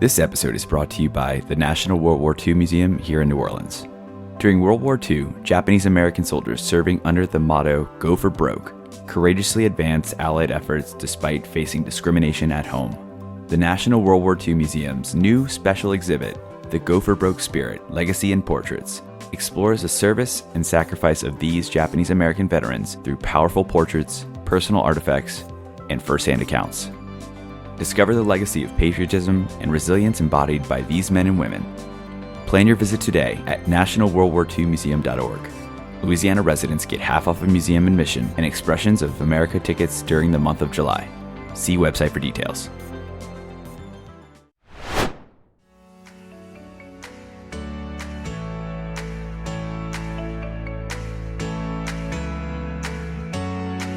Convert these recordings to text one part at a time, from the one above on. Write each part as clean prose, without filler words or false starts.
This episode is brought to you by the National World War II Museum here in New Orleans. During World War II, Japanese American soldiers serving under the motto, "Go for Broke," courageously advanced Allied efforts despite facing discrimination at home. The National World War II Museum's new special exhibit, The Go for Broke Spirit, Legacy and Portraits, explores the service and sacrifice of these Japanese American veterans through powerful portraits, personal artifacts, and first-hand accounts. Discover the legacy of patriotism and resilience embodied by these men and women. Plan your visit today at nationalworldwar2museum.org. Louisiana residents get half off a museum admission and Expressions of America tickets during the month of July. See website for details.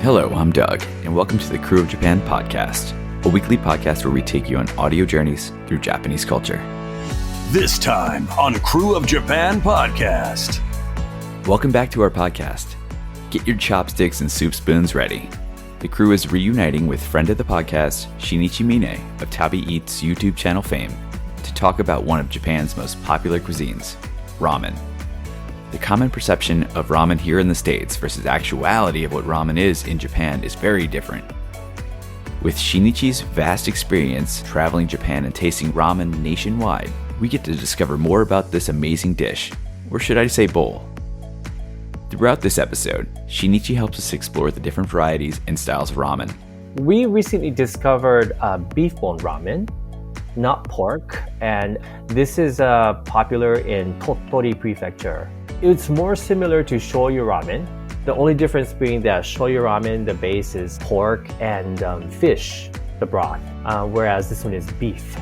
Hello, I'm Doug, and welcome to the Krewe of Japan Podcast, a weekly podcast where we take you on audio journeys through Japanese culture. This time on Krewe of Japan Podcast. Welcome back to our podcast. Get your chopsticks and soup spoons ready. The crew is reuniting with friend of the podcast, Shinichi Mine of TabiEats YouTube channel fame, to talk about one of Japan's most popular cuisines, ramen. The common perception of ramen here in the States versus actuality of what ramen is in Japan is very different. With Shinichi's vast experience traveling Japan and tasting ramen nationwide, we get to discover more about this amazing dish, or should I say bowl. Throughout this episode, Shinichi helps us explore the different varieties and styles of ramen. We recently discovered beef bone ramen, not pork, and this is popular in Tottori Prefecture. It's more similar to shoyu ramen. The only difference being that shoyu ramen, the base is pork and fish, the broth, whereas this one is beef.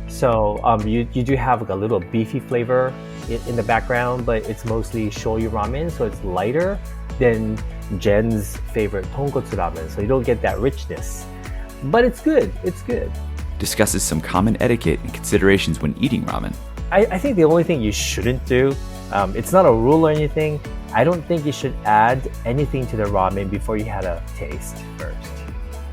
So you do have like a little beefy flavor in the background, but it's mostly shoyu ramen, so it's lighter than Jen's favorite tonkotsu ramen, so you don't get that richness. But it's good, it's good. Discusses some common etiquette and considerations when eating ramen. I think the only thing you shouldn't do, it's not a rule or anything, I don't think you should add anything to the ramen before you had a taste first.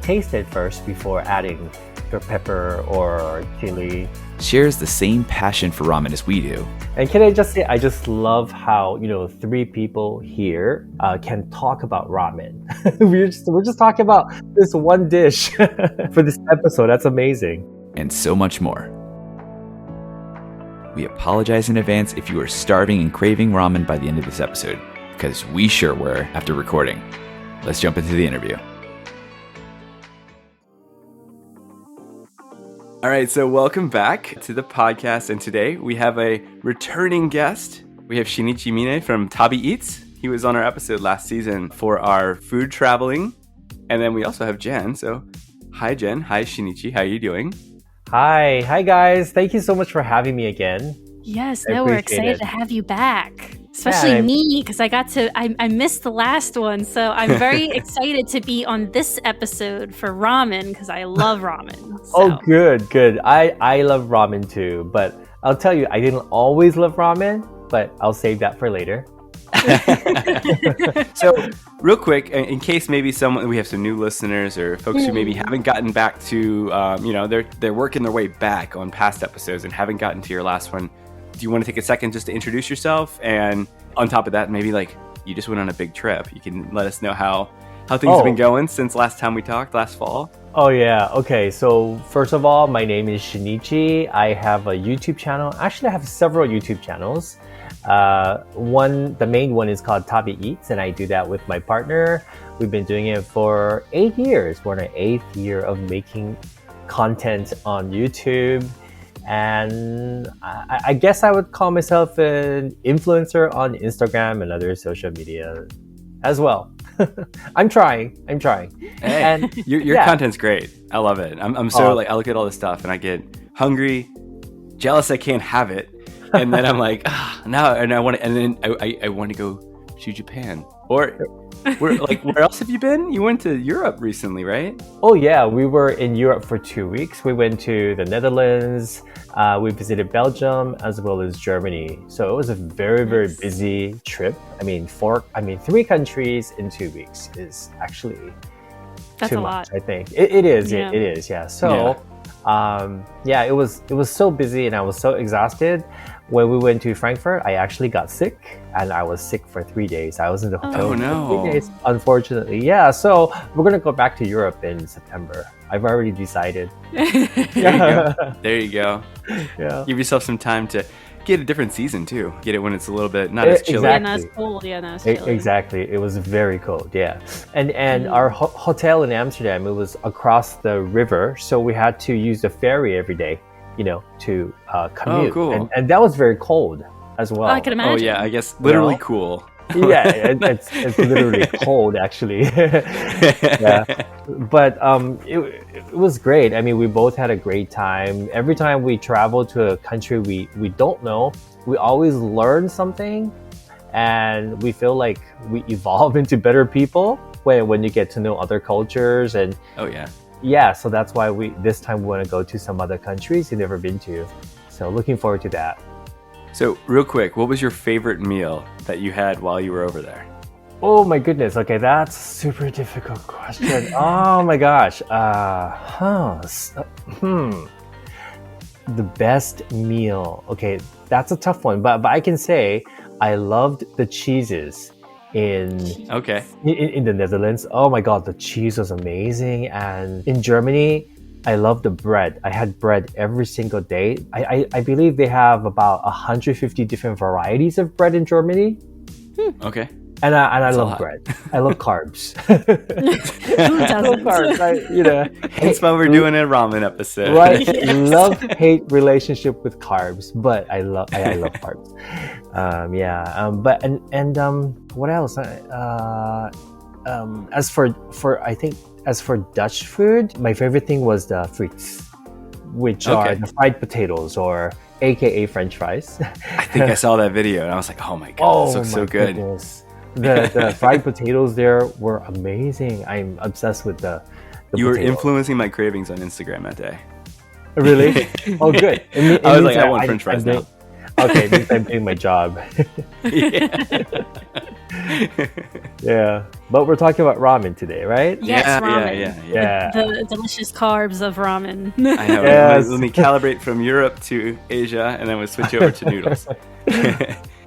Taste it first before adding your pepper or chili. Shares the same passion for ramen as we do. And can I just say, I just love how, three people here can talk about ramen. we're just talking about this one dish for this episode. That's amazing. And so much more. We apologize in advance if you are starving and craving ramen by the end of this episode, because we sure were after recording. Let's jump into the interview. All right, so welcome back to the podcast, and today we have a returning guest. We have Shinichi Mine from TabiEats. He was on our episode last season for our food traveling, and then we also have Jen. So, hi Jen, hi Shinichi, how are you doing? Hi guys. Thank you so much for having me again. Yes, we're excited to have you back. Especially me, because I missed the last one. So I'm very excited to be on this episode for ramen, because I love ramen. So. Oh, good. I love ramen too, but I'll tell you, I didn't always love ramen, but I'll save that for later. So real quick, in case maybe we have some new listeners or folks who maybe haven't gotten back to, they're working their way back on past episodes and haven't gotten to your last one. Do you want to take a second just to introduce yourself? And on top of that, maybe you just went on a big trip. You can let us know how things have been going since last time we talked last fall. Oh yeah, okay. So first of all, my name is Shinichi. I have a YouTube channel. Actually, I have several YouTube channels. The main one is called TabiEats, and I do that with my partner. We've been doing it for 8 years. We're in our 8th year of making content on YouTube. And I guess I would call myself an influencer on Instagram and other social media as well. I'm trying. Hey, and your content's great. I love it. I'm so I look at all this stuff and I get hungry, jealous I can't have it. And then I'm like, no, and I want to go to Japan. Or where else have you been? You went to Europe recently, right? Oh yeah, we were in Europe for 2 weeks. We went to the Netherlands. We visited Belgium as well as Germany. So it was a very, very busy trip. 3 countries in 2 weeks is actually That's too a much, lot. I think. It is. Yeah. It is, yeah. So Yeah, it was so busy and I was so exhausted. When we went to Frankfurt, I actually got sick and I was sick for 3 days. I was in the hotel Oh, no. for 3 days, unfortunately. Yeah, so we're gonna go back to Europe in September. I've already decided. There you go. Yeah. Give yourself some time to get a different season too. Get it when it's a little bit not as chilly. Yeah, Exactly. not as cold. Yeah, not as chilly. Exactly. It was very cold. Yeah, and our hotel in Amsterdam, it was across the river, so we had to use the ferry every day, to commute. Oh, cool. And that was very cold as well. Oh, I can imagine. Oh yeah, I guess literally No. cool. Yeah, it's literally cold actually. Yeah, but it was great. I mean, we both had a great time. Every time we travel to a country we don't know, we always learn something, and we feel like we evolve into better people when you get to know other cultures. And Oh yeah. yeah, so that's why this time we want to go to some other countries you've never been to. So looking forward to that. So real quick, what was your favorite meal that you had while you were over there? Oh my goodness. Okay, that's a super difficult question. Oh my gosh. The best meal. Okay, that's a tough one. But I can say I loved the cheeses in Okay. the Netherlands. Oh my God, the cheese was amazing. And in Germany, I love the bread. I had bread every single day. I believe they have about 150 different varieties of bread in Germany. Okay. And I a love lot. bread. I love carbs. Who I love doesn't? carbs. That's why we're doing a ramen episode. Right? Love-hate relationship with carbs, but I love carbs. What else? As for Dutch food, my favorite thing was the frites, which are Okay. the fried potatoes, or AKA French fries. I think I saw that video and I was like, oh my god, this looks so good. Goodness. The fried potatoes there were amazing. I'm obsessed with the You were potatoes. influencing my cravings on Instagram that day. Really? Oh, good. It I was means like, I that want French fries now. Okay, it means I'm doing my job. Yeah. Yeah, but we're talking about ramen today, right? Yes, Yeah, ramen. Yeah. The delicious carbs of ramen. I know. Yes. Let me calibrate from Europe to Asia, and then we'll switch over to noodles.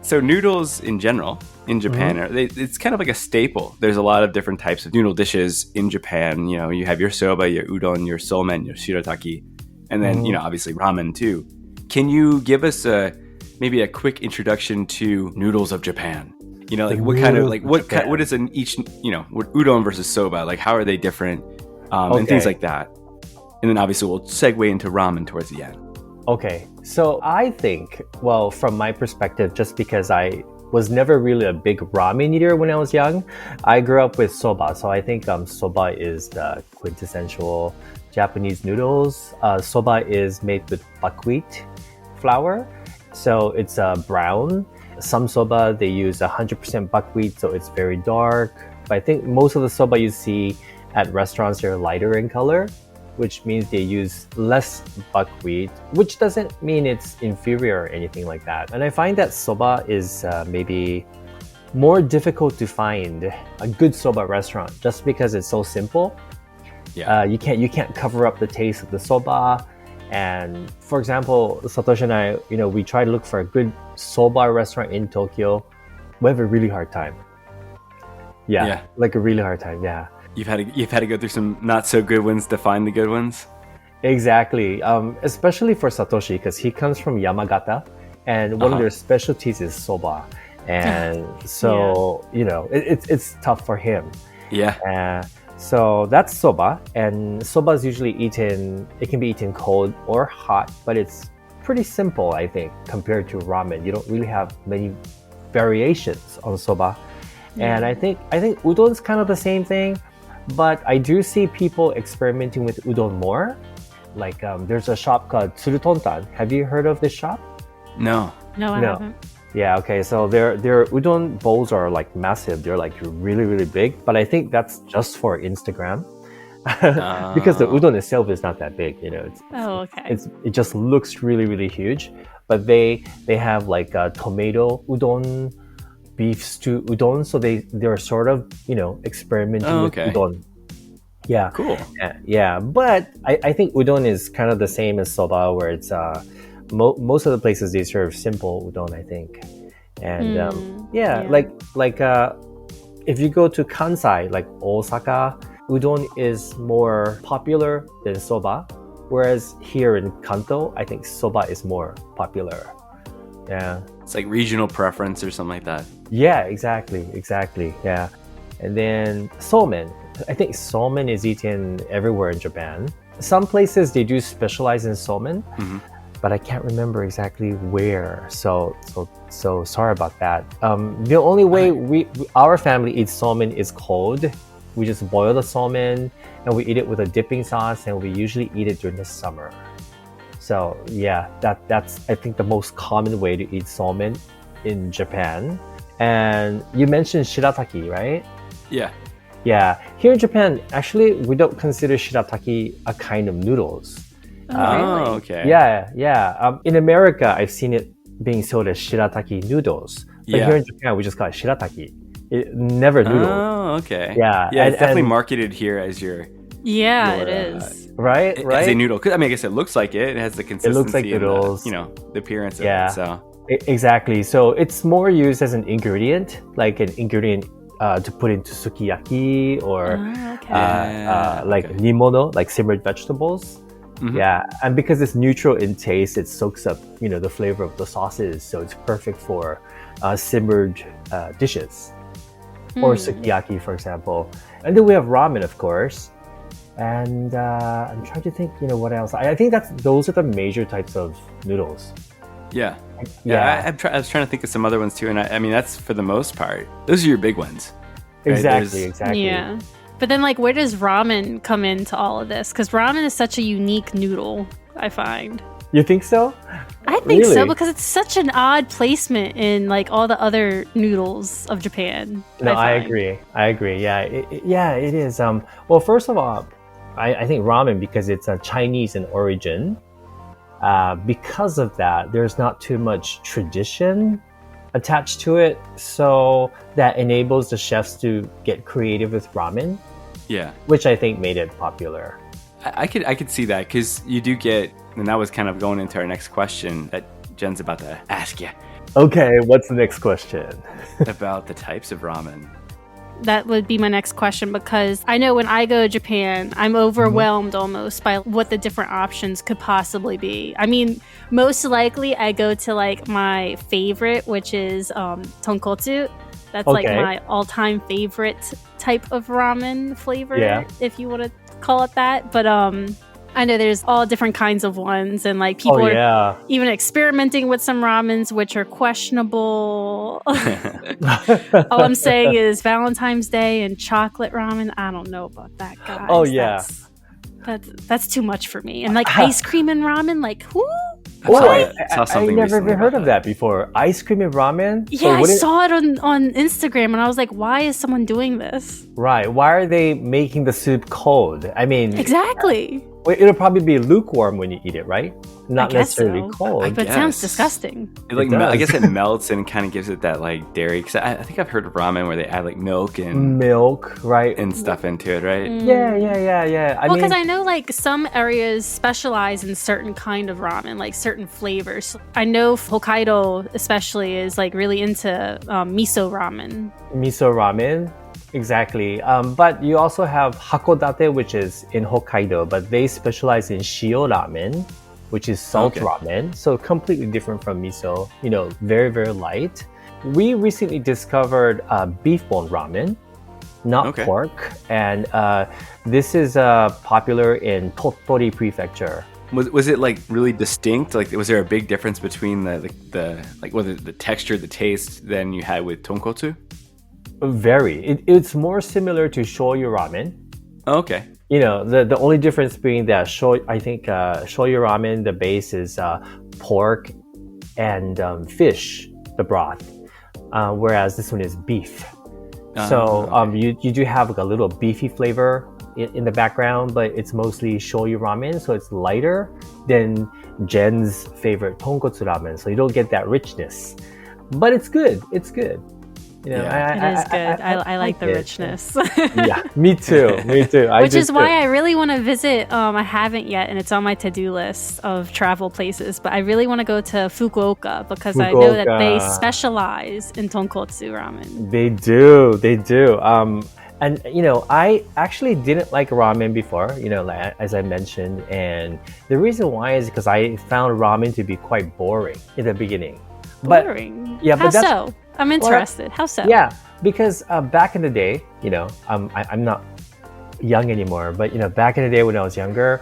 So noodles in general in Japan, it's kind of like a staple. There's a lot of different types of noodle dishes in Japan. You have your soba, your udon, your somen, your shirataki, and then obviously ramen too. Can you give us maybe a quick introduction to noodles of Japan? What kind of what is in each what udon versus soba, like how are they different, and things like that. And then obviously we'll segue into ramen towards the end. Okay, so I think, well, from my perspective, just because I was never really a big ramen eater when I was young, I grew up with soba. So I think soba is the quintessential Japanese noodles. Soba is made with buckwheat flour, so it's brown. Some soba, they use 100% buckwheat, so it's very dark. But I think most of the soba you see at restaurants, they're lighter in color, which means they use less buckwheat, which doesn't mean it's inferior or anything like that. And I find that soba is maybe more difficult to find a good soba restaurant just because it's so simple. Yeah. You can't cover up the taste of the soba. And for example, Satoshi and I, we try to look for a good soba restaurant in Tokyo. We have a really hard time. Yeah. Like a really hard time. Yeah. You've had to go through some not so good ones to find the good ones. Exactly. Especially for Satoshi, because he comes from Yamagata, and one of their specialties is soba. And so, it's tough for him. Yeah. So that's soba, and soba is usually it can be eaten cold or hot, but it's pretty simple, I think, compared to ramen. You don't really have many variations on soba. And I think udon's kind of the same thing, but I do see people experimenting with udon more. Like there's a shop called Tsurutontan. Have you heard of this shop? No. No, I haven't. Yeah, okay, so their udon bowls are like massive. They're like really, really big, but I think that's just for Instagram. Because the udon itself is not that big, it just looks really, really huge. But they have like a tomato udon, beef stew udon, so they're sort of experimenting with udon. Yeah. Cool. Yeah. But I think udon is kind of the same as soba, where it's most of the places they serve simple udon, I think. And like if you go to Kansai, like Osaka, udon is more popular than soba. Whereas here in Kanto, I think soba is more popular. Yeah. It's like regional preference or something like that. Yeah, exactly. Yeah. And then somen. I think somen is eaten everywhere in Japan. Some places they do specialize in somen, but I can't remember exactly where. So sorry about that. The only way our family eats somen is cold. We just boil the somen and we eat it with a dipping sauce, and we usually eat it during the summer. So yeah, that's I think the most common way to eat somen in Japan. And you mentioned shirataki, right? Yeah. Yeah. Here in Japan, actually, we don't consider shirataki a kind of noodles. Really? Okay. Yeah. In America, I've seen it being sold as shirataki noodles. But here in Japan, we just call it shirataki. Never noodles. Oh, okay. Yeah. Yeah, it's definitely marketed here as your... Yeah, it is. Right? As a noodle. I mean, I guess it looks like it. It has the consistency. It looks like noodles. And the appearance of it. So. Exactly. So it's more used as an ingredient, like an ingredient to put into sukiyaki or nimono, like simmered vegetables. Yeah, and because it's neutral in taste, it soaks up, the flavor of the sauces. So it's perfect for simmered dishes or sukiyaki, for example. And then we have ramen, of course. And I'm trying to think, what else? I think those are the major types of noodles. Yeah. I was trying to think of some other ones too, and I mean that's for the most part. Those are your big ones. Right? Exactly. Yeah. But then, where does ramen come into all of this? Because ramen is such a unique noodle, I find. You think so? I think so, because it's such an odd placement in all the other noodles of Japan. No, I agree. Yeah, it is. Well, first of all, I think ramen, because it's Chinese in origin. Because of that, there's not too much tradition attached to it, so that enables the chefs to get creative with ramen. Yeah, which I think made it popular. I could see that, because you do get, and that was kind of going into our next question that Jen's about to ask you. Okay, what's the next question? About the types of ramen. That would be my next question, because I know when I go to Japan, I'm overwhelmed almost by what the different options could possibly be. I mean, most likely I go to my favorite, which is tonkotsu. That's my all-time favorite type of ramen flavor, if you want to call it that. But I know there's all different kinds of ones, and people are even experimenting with some ramens which are questionable. All I'm saying is Valentine's Day and chocolate ramen. I don't know about that, guys. Oh yeah, that's too much for me. And ice cream and ramen, whoo. I never even heard of that before. Ice cream and ramen? Yeah, I saw it on Instagram, and I was like, why is someone doing this? Right. Why are they making the soup cold? I mean... Exactly. It'll probably be lukewarm when you eat it, right? Not necessarily cold. But it sounds disgusting. I guess it melts and kind of gives it that dairy. Because I think I've heard of ramen where they add milk right, and stuff into it, right? Yeah. Well, because I know some areas specialize in certain kind of ramen, certain flavors. I know Hokkaido especially is really into miso ramen. Miso ramen. Exactly. But you also have Hakodate, which is in Hokkaido, but they specialize in shio ramen, which is salt ramen. So completely different from miso, very, very light. We recently discovered beef bone ramen, not pork. And this is popular in Tottori Prefecture. Was it really distinct? Was there a big difference between the texture, the taste than you had with tonkotsu? Very. It's more similar to shoyu ramen. Okay. The only difference being that shoyu ramen, the base is pork and fish, the broth, whereas this one is beef. You do have a little beefy flavor in the background, but it's mostly shoyu ramen, so it's lighter than Jen's favorite tonkotsu ramen, so you don't get that richness. But it's good. It is good. I like the richness. Yeah, me too. Which is why I really want to visit. I haven't yet, and it's on my to-do list of travel places. But I really want to go to Fukuoka because I know that they specialize in tonkotsu ramen. They do. And I actually didn't like ramen before, as I mentioned, and the reason why is because I found ramen to be quite boring in the beginning. Boring? Yeah, How so? I'm interested. How so? Yeah, because back in the day, I'm not young anymore, but back in the day when I was younger,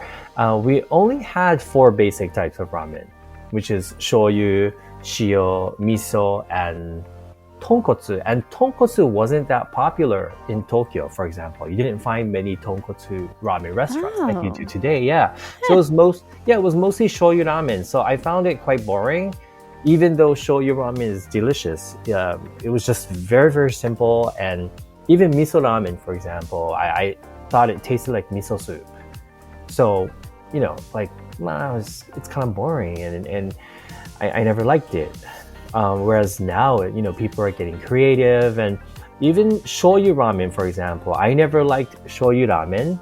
we only had 4 basic types of ramen, which is shoyu, shio, miso, and tonkotsu. And tonkotsu wasn't that popular in Tokyo, for example. You didn't find many tonkotsu ramen restaurants like you do today. Yeah, so it was mostly shoyu ramen. So I found it quite boring. Even though shoyu ramen is delicious, it was just very, very simple. And even miso ramen, for example, I thought it tasted like miso soup. So, it's kind of boring, and I never liked it. Whereas now, people are getting creative, and even shoyu ramen, for example, I never liked shoyu ramen.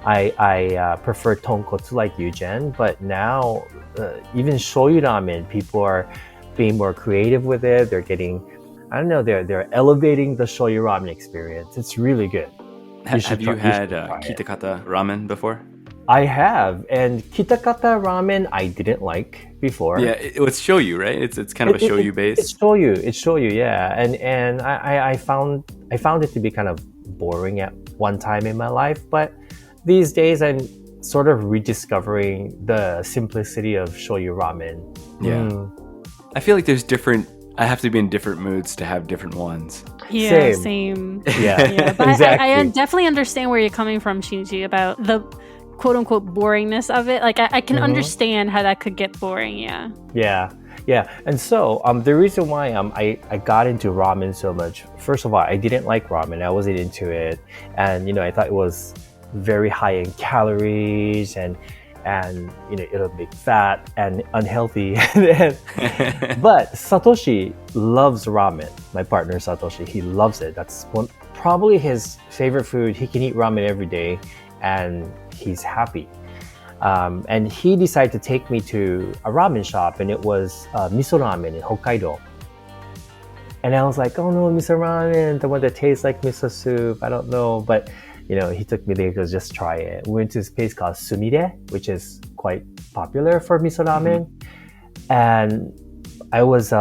I prefer tonkotsu like you, Jen, but now even shoyu ramen, people are being more creative with it. They're getting, they're elevating the shoyu ramen experience. It's really good. Have you had Kitakata ramen before? I have, and Kitakata ramen I didn't like before. Yeah, it's shoyu, right? It's kind of a shoyu base. It's shoyu, yeah. And I found it to be kind of boring at one time in my life, but these days I'm sort of rediscovering the simplicity of shoyu ramen. Yeah. I feel like I have to be in different moods to have different ones. Yeah, same. Yeah, but exactly. I definitely understand where you're coming from, Shinichi, about the quote-unquote boringness of it. Like I can understand how that could get boring. Yeah. And so the reason why I got into ramen so much, first of all, I didn't like ramen. I wasn't into it, and I thought it was very high in calories, and it'll make fat and unhealthy. But Satoshi loves ramen. My partner Satoshi, he loves it. That's probably his favorite food. He can eat ramen every day, and he's happy. And he decided to take me to a ramen shop, and it was miso ramen in Hokkaido. And I was like, oh no, miso ramen, the one that tastes like miso soup. I don't know, but he took me there to just try it. We went to this place called Sumire, which is quite popular for miso ramen. And I was,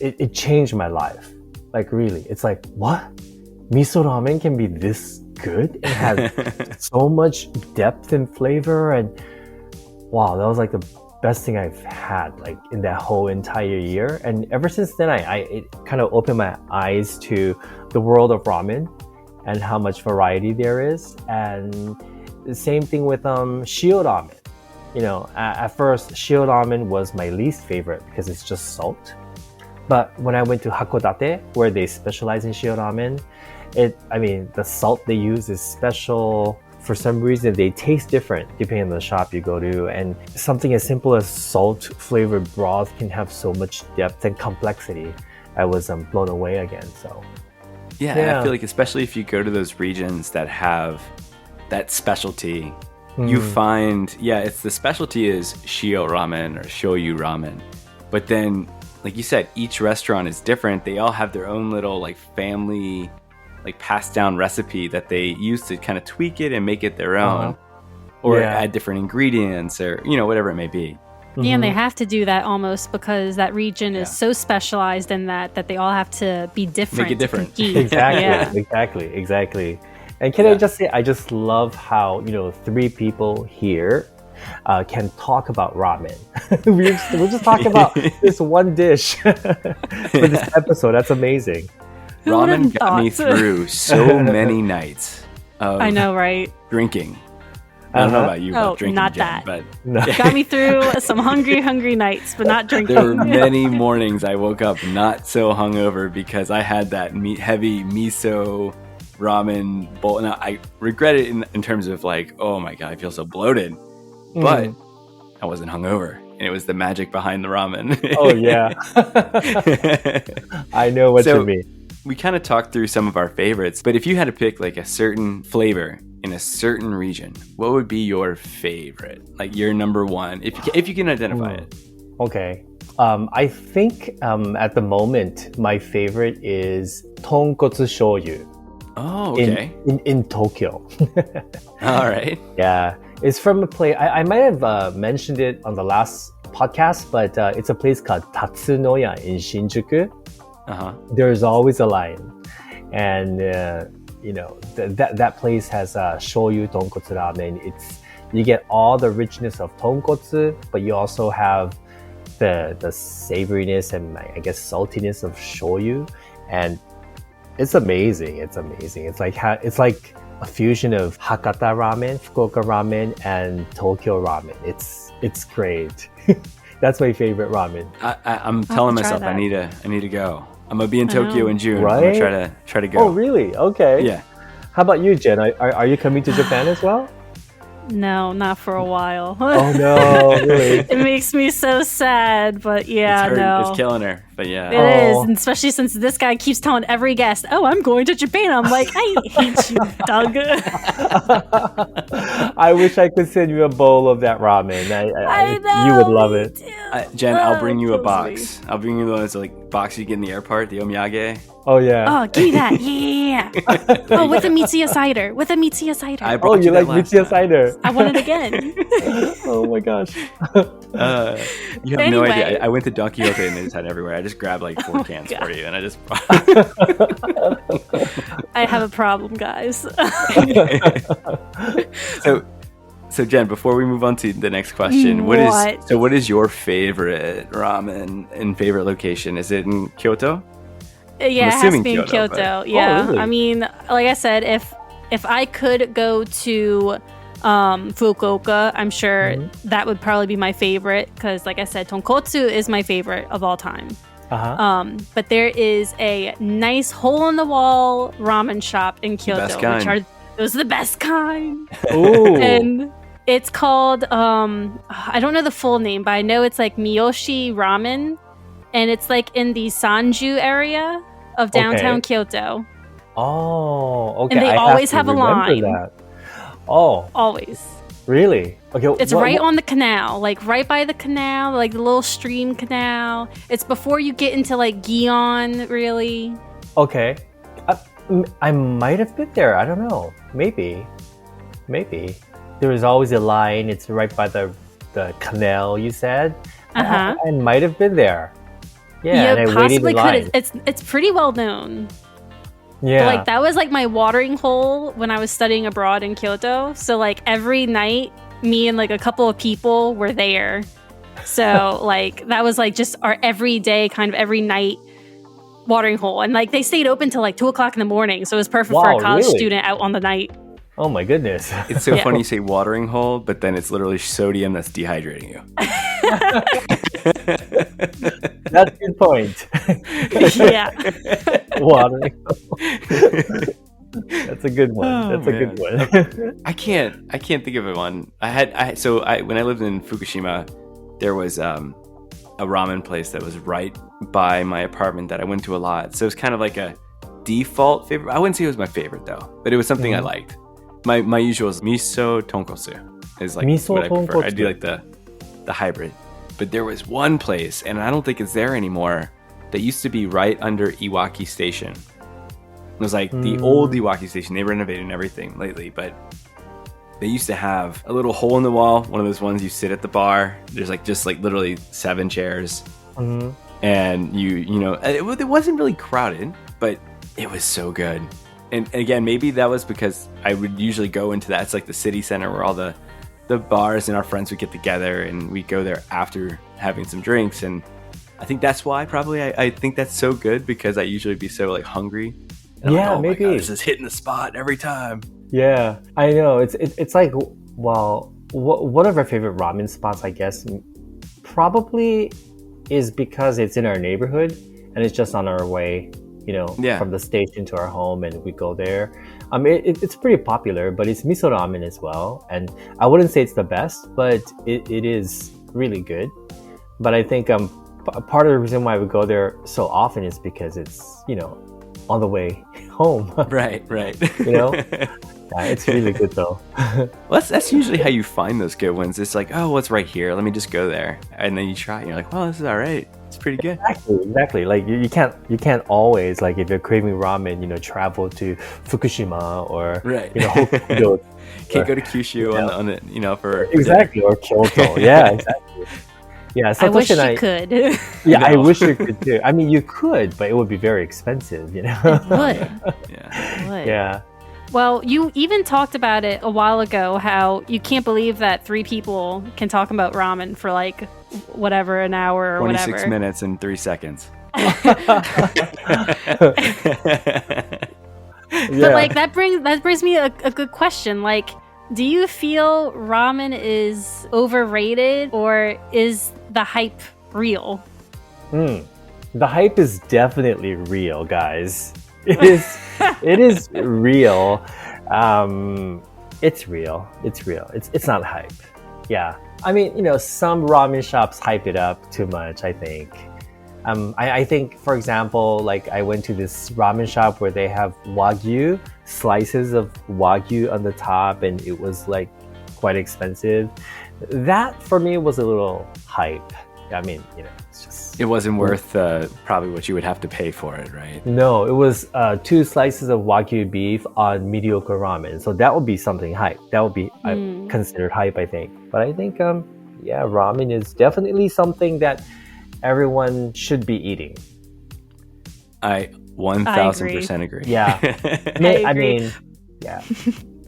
it changed my life. Like really, it's like, what? Miso ramen can be this good? It has so much depth and flavor, and wow, that was like the best thing I've had like in that whole entire year. And ever since then, it kind of opened my eyes to the world of ramen and how much variety there is. And the same thing with shio ramen. At first, shio ramen was my least favorite because it's just salt. But when I went to Hakodate, where they specialize in shio ramen, the salt they use is special. For some reason, they taste different depending on the shop you go to. And something as simple as salt-flavored broth can have so much depth and complexity. I was blown away again. So. Yeah, and I feel like especially if you go to those regions that have that specialty, you find, it's the specialty is shio ramen or shoyu ramen. But then, like you said, each restaurant is different. They all have their own little like family, like passed down recipe that they use to kind of tweak it and make it their own, or add different ingredients or, whatever it may be. Yeah, and they have to do that almost because that region is so specialized in that they all have to be different. Make it different. Exactly. And can I just say, I just love how, 3 people here can talk about ramen. we're just talking about this one dish for this episode. That's amazing. Ramen got me through so many nights of I know, right? Drinking. I don't know about you, about drinking, not Jen, that. But got me through some hungry nights, but not drinking. There were many mornings I woke up not so hungover because I had that heavy miso ramen bowl. Now, I regret it in terms of like, oh my God, I feel so bloated. But I wasn't hungover. And it was the magic behind the ramen. Oh, yeah. I know what you mean. we kind of talked through some of our favorites, but if you had to pick like a certain flavor in a certain region, what would be your favorite? Like your number one, if you can identify it. Okay. I think at the moment, my favorite is tonkotsu shoyu. Oh, okay. In Tokyo. All right. Yeah. It's from a place, I might have mentioned it on the last podcast, but it's a place called Tatsunoya in Shinjuku. There's always a line. And, that place has shoyu tonkotsu ramen. You get all the richness of tonkotsu, but you also have the savoriness and I guess saltiness of shoyu. And it's amazing. It's like a fusion of Hakata ramen, Fukuoka ramen, and Tokyo ramen. It's great. That's my favorite ramen. I'm telling myself I need to go. I'm gonna be in Tokyo in June. Right? I'm gonna try to go. Oh, really? Okay. Yeah. How about you, Jen? Are you coming to Japan as well? No, not for a while. Oh no, really? It makes me so sad, but yeah, no. It's killing her, but yeah. It is, and especially since this guy keeps telling every guest, "Oh, I'm going to Japan." I'm like, I hate you, Doug. I wish I could send you a bowl of that ramen. I know, you would love it. Jen, I'll bring you a box. I'll bring you those like boxes you get in the airport, the omiyage. Oh yeah. Oh, give me that. Yeah. Oh, with a Mitsuya cider. I brought you like Mitsuya cider? I want it again. Oh my gosh. You have no idea. I went to Don Quixote and they just had everywhere. I just grabbed like 4 cans for you, and I just. I have a problem, guys. So Jen, before we move on to the next question, what is your favorite ramen and favorite location? Is it in Kyoto? Yeah, it has to be in Kyoto. But... Yeah, Oh, really? I mean, like I said, if I could go to Fukuoka, I'm sure that would probably be my favorite because, like I said, tonkotsu is my favorite of all time. But there is a nice hole-in-the-wall ramen shop in Kyoto, those are the best kind. Ooh. And it's called I don't know the full name, but I know it's like Miyoshi Ramen. And it's like in the Sanju area of downtown Kyoto. Oh, okay. And they always have a line. That. Oh, always. Really? Okay. It's right on the canal, like right by the canal, like the little stream canal. It's before you get into like Gion, really. Okay. I might have been there. I don't know. Maybe. There is always a line. It's right by the canal, you said? I might have been there. Yeah, you possibly could. It's pretty well known. Yeah. But, like that was like my watering hole when I was studying abroad in Kyoto. So like every night, me and like a couple of people were there. So like that was like just our everyday kind of every night watering hole. And like they stayed open till like 2:00 in the morning. So it was perfect for a college student out on the night. Oh my goodness. It's so funny you say watering hole, but then it's literally sodium that's dehydrating you. That's a good point. Yeah. Watering hole. That's a good one. Good one. I can't think of one. When I lived in Fukushima, there was a ramen place that was right by my apartment that I went to a lot. So it was kind of like a default favorite. I wouldn't say it was my favorite though, but it was something I liked. My usual is miso tonkotsu is like what I prefer. I do like the hybrid. But there was one place, and I don't think it's there anymore, that used to be right under Iwaki Station. It was like the old Iwaki Station. They renovated and everything lately, but they used to have a little hole in the wall, one of those ones you sit at the bar. There's like just like literally 7 chairs. And it wasn't really crowded, but it was so good. And again, maybe that was because I would usually go into that. It's like the city center where all the bars and our friends would get together, and we'd go there after having some drinks. And I think that's why probably I think that's so good, because I usually be so like hungry. And yeah, I'm like, maybe. Oh my God, this is hitting the spot every time. Yeah, I know. It's like, well, one of our favorite ramen spots, I guess, probably is because it's in our neighborhood and it's just on our way, from the station to our home, and we go there. It's pretty popular, but it's miso ramen as well. And I wouldn't say it's the best, but it is really good. But I think part of the reason why we go there so often is because it's, on the way home. Right. You know? Yeah, it's really good though. Well, that's usually how you find those good ones. It's like, oh, what's right here? Let me just go there. And then you try it and you're like, well, this is all right. It's pretty good. Exactly. Like you can't always, like if you're craving ramen, travel to Fukushima or Hokkaido. Can't go to Kyushu on the for exactly or Kyoto. Yeah, exactly. Yeah, I wish you could. Yeah, I wish you could too. I mean, you could, but it would be very expensive. It would. Yeah. It would. Yeah. Well, you even talked about it a while ago, how you can't believe that 3 people can talk about ramen for like whatever, an hour or 26 whatever. minutes and 3 seconds. Yeah. But like that brings me a good question. Like, do you feel ramen is overrated, or is the hype real? The hype is definitely real, guys. It is real. It's real. It's not hype. Yeah. I mean, some ramen shops hype it up too much, I think. I think, for example, like I went to this ramen shop where they have Wagyu, slices of Wagyu on the top, and it was like quite expensive. That for me was a little hype. I mean, it's just... It wasn't worth probably what you would have to pay for it, right? No, it was 2 slices of Wagyu beef on mediocre ramen. So that would be something hype. That would be considered hype, I think. But I think, ramen is definitely something that everyone should be eating. I 1000% agree. Yeah. I mean, yeah.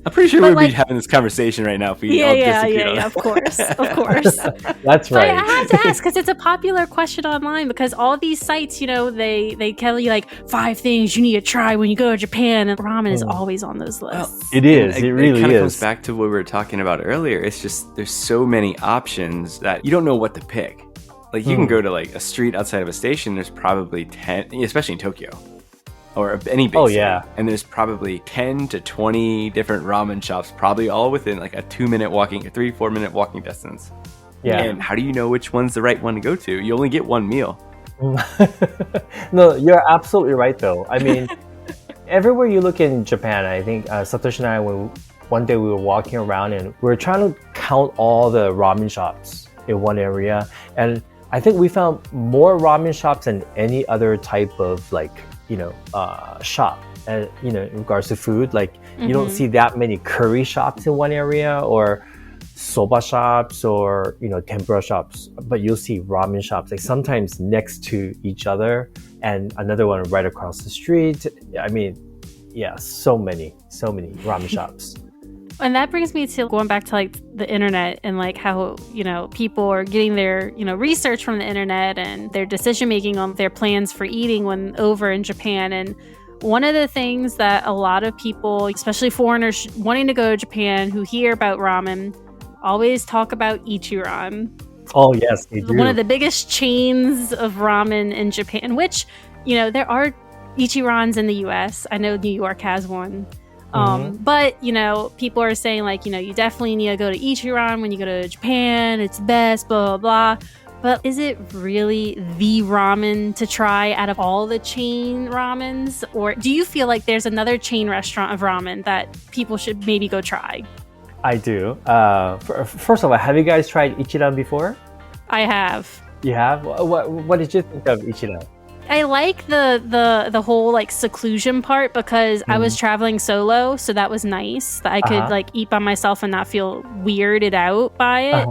I'm pretty sure we'd be having this conversation right now if we all disagreed on it. Yeah, of course. That's right. But I have to ask, because it's a popular question online, because all these sites, they tell you like 5 things you need to try when you go to Japan, and ramen is always on those lists. It is. It really kind is. of comes back to what we were talking about earlier. It's just there's so many options that you don't know what to pick. Like you can go to like a street outside of a station. There's probably 10, especially in Tokyo. Or any big city. And there's probably 10 to 20 different ramen shops, probably all within like a 3-4 minute walking distance. Yeah. And how do you know which one's the right one to go to? You only get one meal. No, you're absolutely right though. I mean, everywhere you look in Japan, I think Satoshi and I, one day we were walking around and we were trying to count all the ramen shops in one area. And I think we found more ramen shops than any other type of like, shop, in regards to food. Like you don't see that many curry shops in one area, or soba shops, or tempura shops, but you'll see ramen shops like sometimes next to each other, and another one right across the street. I mean, yeah, so many ramen shops. And that brings me to going back to like the internet and like how, people are getting their, research from the internet and their decision making on their plans for eating when over in Japan. And one of the things that a lot of people, especially foreigners wanting to go to Japan who hear about ramen, always talk about Ichiran. Oh, yes, they do. One of the biggest chains of ramen in Japan, which, there are Ichirans in the US. I know New York has one. But, people are saying like, you definitely need to go to Ichiran when you go to Japan. It's best, blah, blah, blah. But is it really the ramen to try out of all the chain ramens? Or do you feel like there's another chain restaurant of ramen that people should maybe go try? I do. First of all, have you guys tried Ichiran before? I have. You have? What did you think of Ichiran? I like the whole like seclusion part because I was traveling solo, so that was nice that I could like eat by myself and not feel weirded out by it.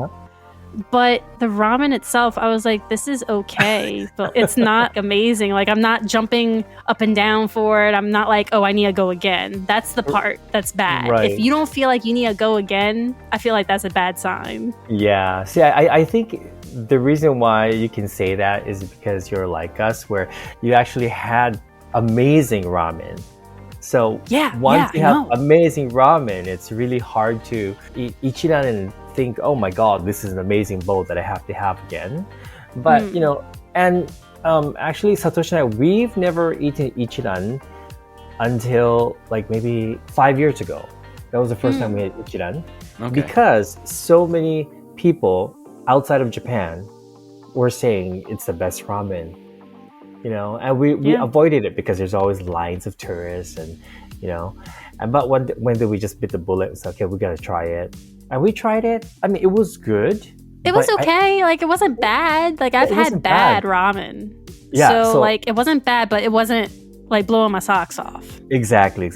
But the ramen itself, I was like, this is okay, but it's not amazing. Like I'm not jumping up and down for it. I'm not like, oh, I need to go again. That's the part that's bad. Right. If you don't feel like you need to go again, I feel like that's a bad sign. Yeah. See, I think the reason why you can say that is because you're like us, where you actually had amazing ramen. So once you have amazing ramen, it's really hard to eat Ichiran and think, oh my god, this is an amazing bowl that I have to have again. But and actually Satoshi and I, we've never eaten Ichiran until like maybe 5 years ago. That was the first time we had Ichiran. Because so many people outside of Japan were saying it's the best ramen. and we avoided it because there's always lines of tourists and, but when did we just bit the bullet and said, okay, we got to try it. And we tried it. I mean, it was good. It was okay. It wasn't bad. I've had bad ramen. Yeah. So it wasn't bad, but it wasn't blowing my socks off. Exactly.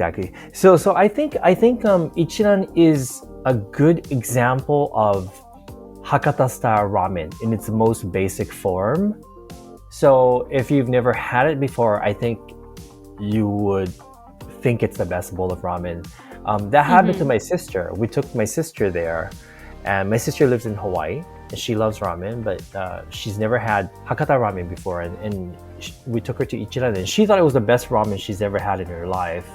So I think Ichiran is a good example of Hakata style ramen in its most basic form. So if you've never had it before, I think you would think it's the best bowl of ramen. That happened to my sister. We took my sister there, and my sister lives in Hawaii, and she loves ramen, but she's never had Hakata ramen before, and we took her to Ichiran, and she thought it was the best ramen she's ever had in her life.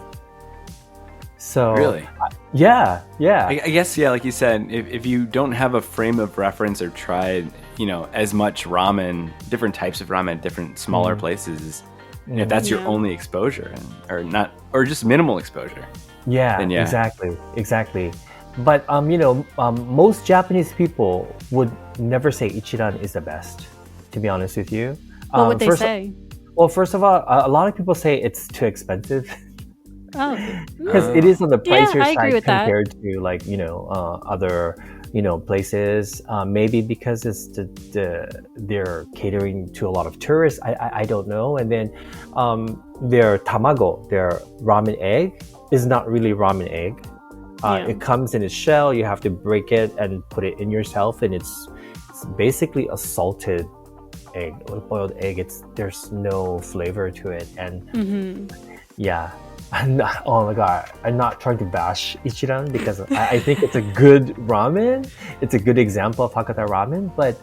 So really, yeah. I guess like you said, if you don't have a frame of reference or tried, as much ramen, different types of ramen, different smaller places, if that's your only exposure, or just minimal exposure. Yeah, exactly. But most Japanese people would never say Ichiran is the best, to be honest with you. What would they say? Well, first of all, a lot of people say it's too expensive. Oh, because it is on the pricier side compared to other places. Maybe because it's they're catering to a lot of tourists. I don't know. And then their tamago, their ramen egg, is not really ramen egg. It comes in a shell. You have to break it and put it in yourself, and it's basically a salted egg, a boiled egg. There's no flavor to it, and oh my god, I'm not trying to bash Ichiran because I think it's a good ramen. It's a good example of Hakata ramen, but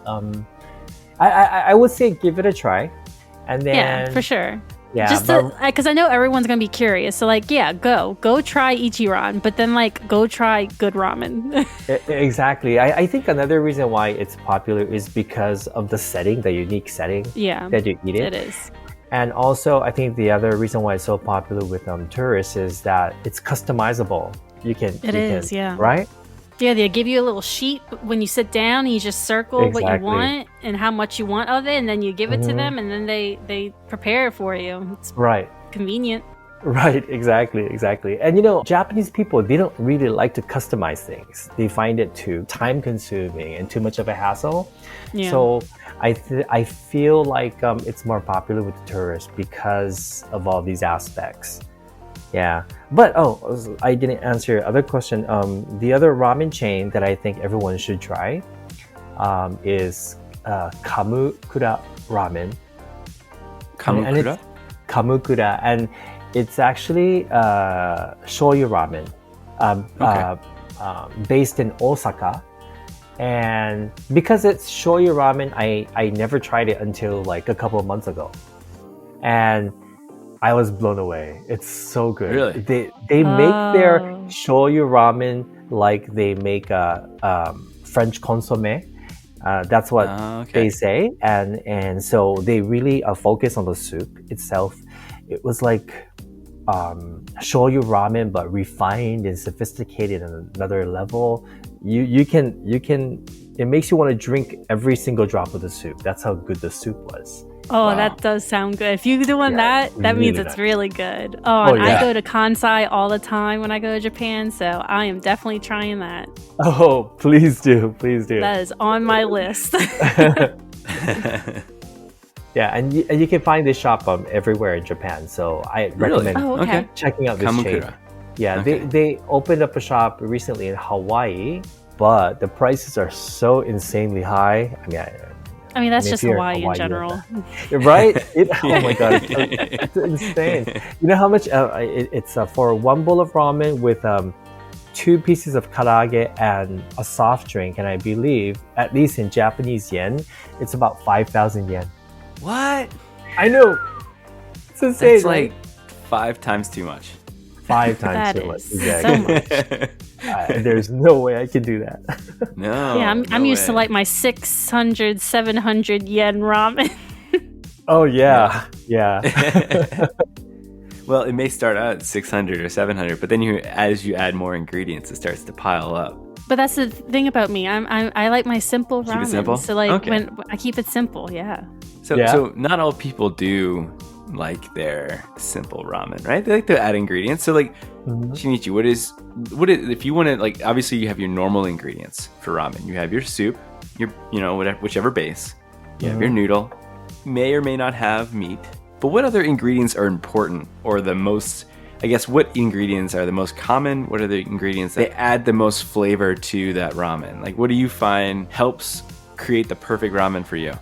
I would say give it a try, and then for sure. Yeah, just because I know everyone's gonna be curious, so go try Ichiran, but then go try good ramen. Exactly. I think another reason why it's popular is because of the setting, the unique setting that you eat it. It is. And also, I think the other reason why it's so popular with tourists is that it's customizable. Right? Yeah, they give you a little sheet when you sit down, and you just circle what you want and how much you want of it, and then you give it to them, and then they prepare it for you. It's convenient. Right, exactly. And Japanese people, they don't really like to customize things. They find it too time-consuming and too much of a hassle. Yeah. So I feel like it's more popular with the tourists because of all these aspects. Yeah, but I didn't answer your other question. The other ramen chain that I think everyone should try is Kamukura Ramen. Kamukura? Kamukura, and it's actually shoyu ramen, based in Osaka. And because it's shoyu ramen, I never tried it until a couple of months ago, and I was blown away. It's so good. Really? They make their shoyu ramen like they make French consommé. That's what they say, and so they really focus on the soup itself. It was like shoyu ramen, but refined and sophisticated on another level. You can. It makes you want to drink every single drop of the soup. That's how good the soup was. Oh, wow. That does sound good. If you're doing that means it's really good. I go to Kansai all the time when I go to Japan, so I am definitely trying that. Oh, please do. That is on my list. Yeah, and you can find this shop everywhere in Japan, so I recommend checking out this chain. Yeah, they opened up a shop recently in Hawaii, but the prices are so insanely high. I mean, that's just Hawaii in general. Right? Oh my god, it's insane. You know how much it's for one bowl of ramen with 2 pieces of karaage and a soft drink, and I believe, at least in Japanese yen, it's about 5,000 yen. What? I know. It's insane. It's like 5 times too much. 5 times too much. Exactly. So much. There's no way I can do that. No. Yeah, I'm used to my 600, 700 yen ramen. Oh yeah. Well, it may start out at 600 or 700, but then as you add more ingredients, it starts to pile up. But that's the thing about me. I like my simple ramen. Keep it simple? So when I keep it simple, yeah. So not all people do like their simple ramen, right? They like to add ingredients. So like, Shinichi, what is if you want to, like, obviously you have your normal ingredients for ramen. You have your soup, your whichever base. You have your noodle. May or may not have meat. But what other ingredients are important, or the most? I guess what ingredients are the most common? What are the ingredients that add the most flavor to that ramen? Like, what do you find helps create the perfect ramen for you?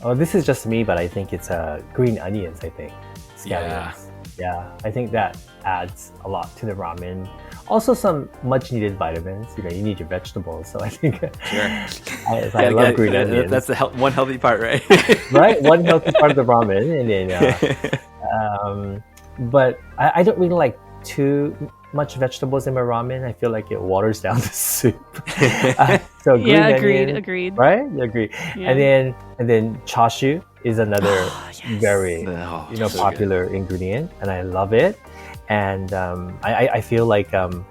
Oh, this is just me, but I think it's green onions, I think. Scallions. Yeah, I think that adds a lot to the ramen. Also some much needed vitamins. You need your vegetables. So I think I love green onions. That's the one healthy part, right? Right? One healthy part of the ramen. And then, but I don't really like too much vegetables in my ramen. I feel like it waters down the soup. So green onion, agreed. Right? You agree. Yeah. And then chashu is another very popular ingredient, and I love it. And I feel like the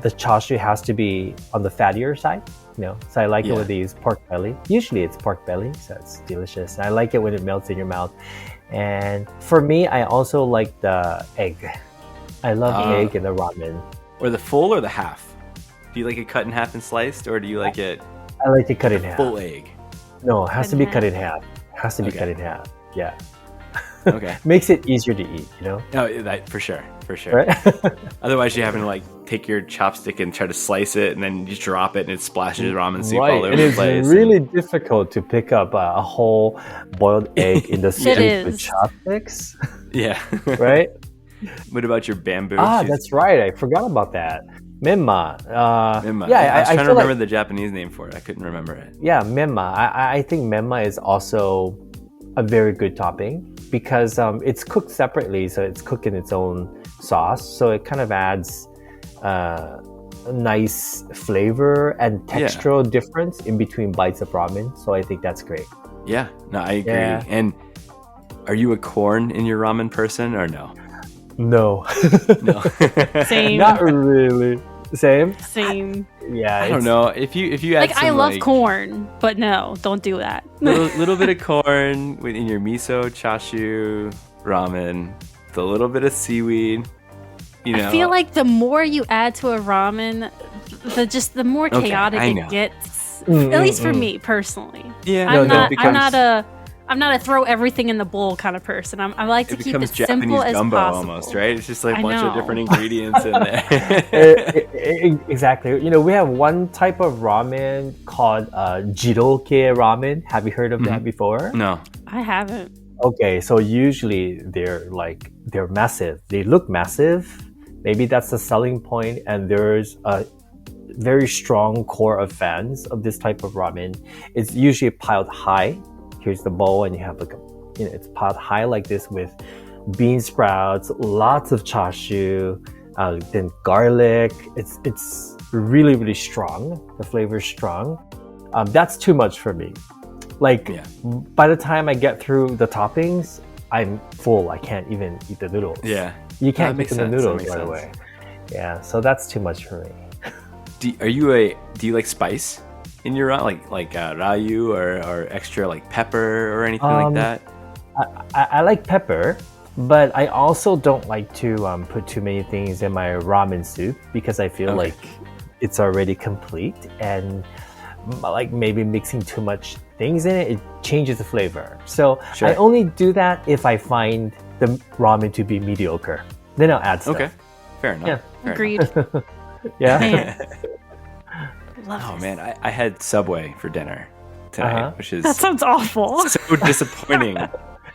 chashu has to be on the fattier side. So I like it with these pork belly. Usually it's pork belly, so it's delicious. I like it when it melts in your mouth. And for me, I also like the egg. I love egg in the ramen. Or the full or the half? Do you like it cut in half and sliced, or do you like it? I like it cut in half. Full egg. No, it has to be cut in half. Cut in half. Yeah. Okay. Makes it easier to eat, No, that for sure. Right? Otherwise, you're having to like take your chopstick and try to slice it, and then you drop it, and it splashes ramen soup all over the place. It's really difficult to pick up a whole boiled egg in the soup with chopsticks. Yeah. Right? What about your bamboo? That's right. I forgot about that. Menma. Menma. Yeah, I was trying to remember the Japanese name for it. I couldn't remember it. Yeah, menma. I think menma is also a very good topping because it's cooked separately, so it's cooked in its own sauce. So it kind of adds a nice flavor and textural difference in between bites of ramen. So I think that's great. Yeah, no, I agree. Yeah. And are you a corn in your ramen person or no? No. Same. Not really. Same. Yeah. I don't know. If you add I love corn, but no, don't do that. little bit of corn in your miso, chashu, ramen, with a little bit of seaweed. I feel like the more you add to a ramen, the more chaotic it gets. At least for me personally. Yeah. I'm not a throw everything in the bowl kind of person. I like to keep it simple as gumbo possible. Almost, right? It's just like a bunch of different ingredients in there. Exactly. We have one type of ramen called jiroke ramen. Have you heard of that before? No. I haven't. Okay, so usually they're massive. They look massive. Maybe that's the selling point, and there's a very strong core of fans of this type of ramen. It's usually piled high. Here's the bowl, and you have it's piled high like this with bean sprouts, lots of chashu, then garlic. It's really, really strong. The flavor is strong. That's too much for me. By the time I get through the toppings, I'm full. I can't even eat the noodles. Yeah. You can't mix the noodles right away. Yeah, so that's too much for me. Do you like spice in your ramen, like rayu or extra like pepper or anything like that? I like pepper, but I also don't like to put too many things in my ramen soup because I feel like it's already complete, and like maybe mixing too much things in it changes the flavor. So I only do that if I find the ramen to be mediocre. Then I'll add stuff. Okay, fair enough. Yeah. Agreed. Yeah. Man, I had Subway for dinner tonight, which is... That sounds awful. So disappointing.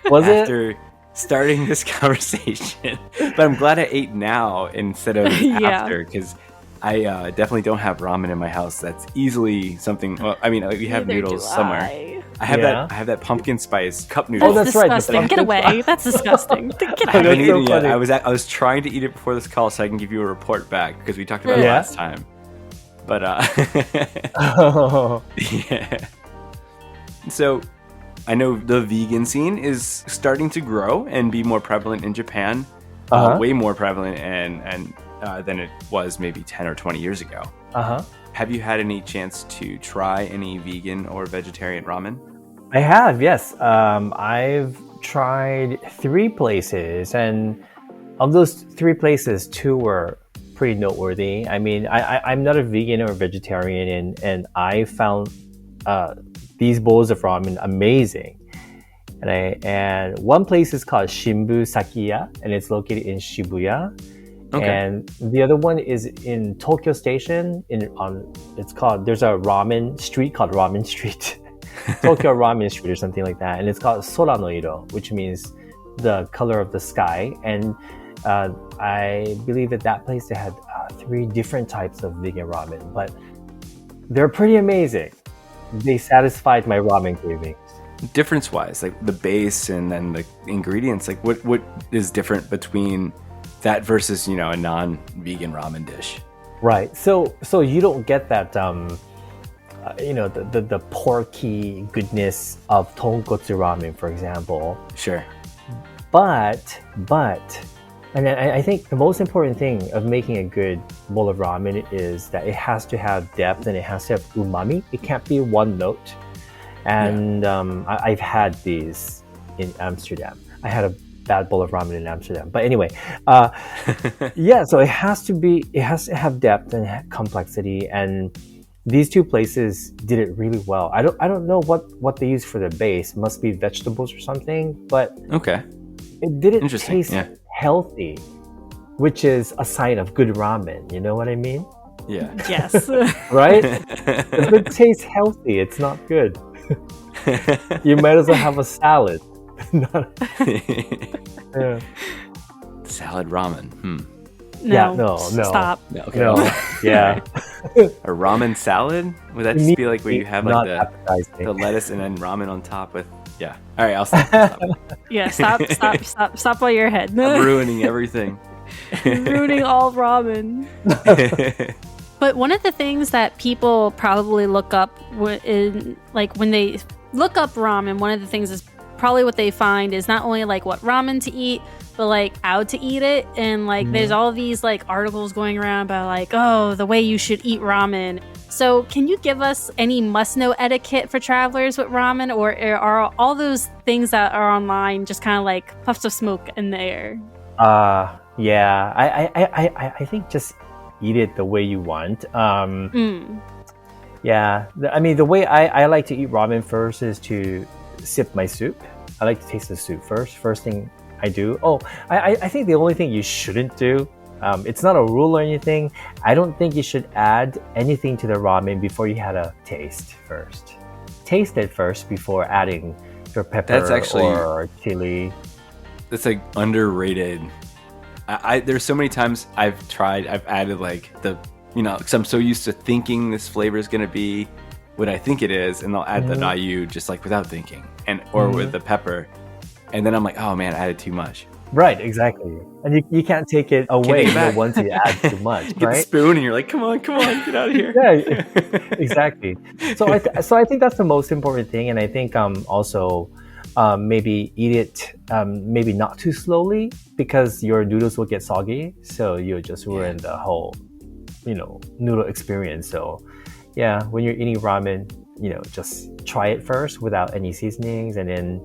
Was after starting this conversation. But I'm glad I ate now instead of after, because I definitely don't have ramen in my house. That's easily something... Well, I mean, we have noodles somewhere. I have that pumpkin spice cup noodle. That's disgusting. Right. Get away. That's disgusting. Get out. I haven't eaten yet. I was trying to eat it before this call so I can give you a report back, because we talked about it last time. But yeah. So I know the vegan scene is starting to grow and be more prevalent in Japan, way more prevalent and than it was maybe 10 or 20 years ago. Uh-huh. Have you had any chance to try any vegan or vegetarian ramen? I have, yes. I've tried 3 places, and of those 3 places, 2 were pretty noteworthy. I mean, I'm not a vegan or vegetarian, and I found these bowls of ramen amazing. And one place is called Shimbu Sakiya, and it's located in Shibuya. Okay. And the other one is in Tokyo Station. There's a ramen street called Ramen Street, Tokyo Ramen Street or something like that. And it's called Sora no Iro, which means the color of the sky. And I believe at that place they had 3 different types of vegan ramen, but they're pretty amazing. They satisfied my ramen cravings. Difference-wise, like the base and then the ingredients, like what is different between that versus, a non-vegan ramen dish? Right. So you don't get that, the porky goodness of tonkotsu ramen, for example. Sure. But, and I think the most important thing of making a good bowl of ramen is that it has to have depth and it has to have umami. It can't be one note. And I've had these in Amsterdam. I had a bad bowl of ramen in Amsterdam. But anyway, so it has to have depth and complexity. And these 2 places did it really well. I don't know what they use for the base. It must be vegetables or something. But okay, it didn't taste healthy, which is a sign of good ramen. You know what I mean? Yeah. Yes. Right? If it tastes healthy, it's not good. You might as well have a salad. Yeah. Salad ramen. No. No. Stop. No, okay. No. Yeah. A ramen salad? Would that just be like where you have like the lettuce and then ramen on top with? Yeah. All right, I'll stop. Yeah, stop while you're ahead. I'm ruining everything. Ruining all ramen. But one of the things that people probably look up when they look up ramen, one of the things is probably what they find is not only like what ramen to eat, but like how to eat it. And like there's all these like articles going around about like, oh, the way you should eat ramen. So can you give us any must-know etiquette for travelers with ramen, or are all those things that are online just kind of like puffs of smoke in the air? Yeah. I think just eat it the way you want. Yeah. I mean, the way I like to eat ramen first is to sip my soup. I like to taste the soup first thing I do. I think the only thing you shouldn't do, it's not a rule or anything, I don't think you should add anything to the ramen before you had a taste first. Taste it first before adding your pepper or chili. That's like underrated. There's so many times I've added like because I'm so used to thinking this flavor is going to be what I think it is, and I'll add the nayu just like without thinking, or with the pepper, and then I'm like, oh man, I added too much. Right, exactly. And you can't take it away once you add too much, you get right? the spoon and you're like, come on, get out of here. Yeah, exactly. So I think that's the most important thing, and I think also maybe eat it maybe not too slowly, because your noodles will get soggy, so you'll just ruin the whole noodle experience. So yeah, when you're eating ramen, just try it first without any seasonings, and then